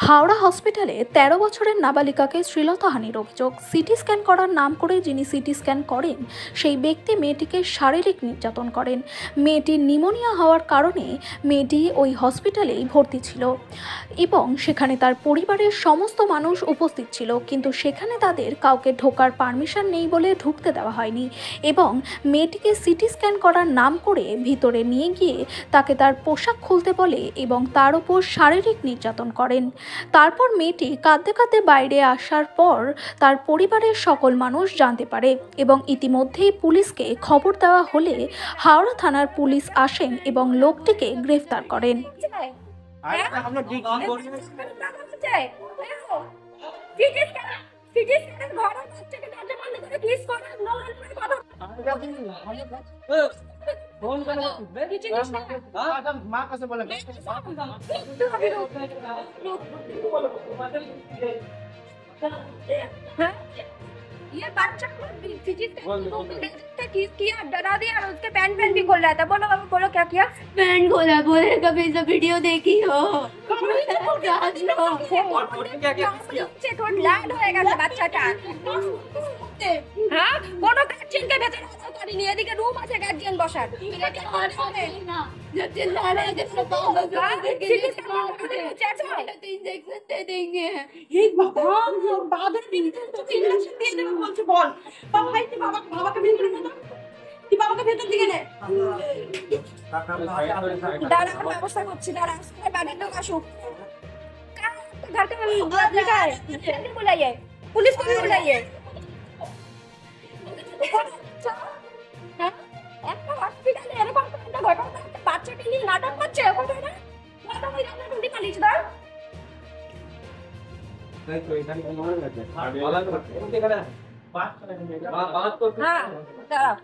হাওড়া হসপিটালে ১৩ বছরের নাবালিকাকে শ্লীলতাহানির অভিযোগ। সিটি স্ক্যান করার নাম করে যিনি সিটি স্ক্যান করেন সেই ব্যক্তি মেয়েটিকে শারীরিক নির্যাতন করেন। মেয়েটির নিউমোনিয়া হওয়ার কারণে মেয়েটি ওই হসপিটালেই ভর্তি ছিল এবং সেখানে তার পরিবারের সমস্ত মানুষ উপস্থিত ছিল, কিন্তু সেখানে তাদের কাউকে ঢোকার পারমিশন নেই বলে ঢুকতে দেওয়া হয়নি এবং মেয়েটিকে সিটি স্ক্যান করার নাম করে ভিতরে নিয়ে গিয়ে তাকে তার পোশাক খুলতে বলে এবং তার উপর শারীরিক নির্যাতন করেন। তারপর মেয়েটি কাঁদতে কাঁদতে বাইরে আসার পর তার পরিবারের সকল মানুষ জানতে পারে এবং ইতিমধ্যেই পুলিশকে খবর দেওয়া হলে হাওড়া থানার পুলিশ আসেন এবং লোকটিকে গ্রেফতার করেন। ये बच्चा को किस किया, डरा दिया और उसके पैंट भी खोल रहा था। बोलो बोलो क्या किया? पैंट खोला, बोले कभी सब वीडियो देखी हो। लाल होएगा বাচ্চাটা। হ্যাঁ, কোন গার্জিয়ানকে ভেতরে আসতে পারিনি, এদিকে রুম আছে গার্জিয়ান বসার। इंजेक्शन दे देंगे। বাবাকে ভেতর দিকে নে। দাঁড়া, ব্যবস্থা করছি, দাঁড়া। বাড়ির লোক আসুক। घर का लिखा है, बुलाइए, पुलिस को भी बुलाइए। একটা হসপিটালে এরকম একটা ঘটনা, একটা বাচ্চাকে নিয়ে নাটক করছে, ওখানে না নাটক হয়ে যাবে, ঢুকে পালিয়ে দাও। नहीं तो इधर को मार लेते हैं वाला तो देखा ना बात तो हाँ दाঁড়াও।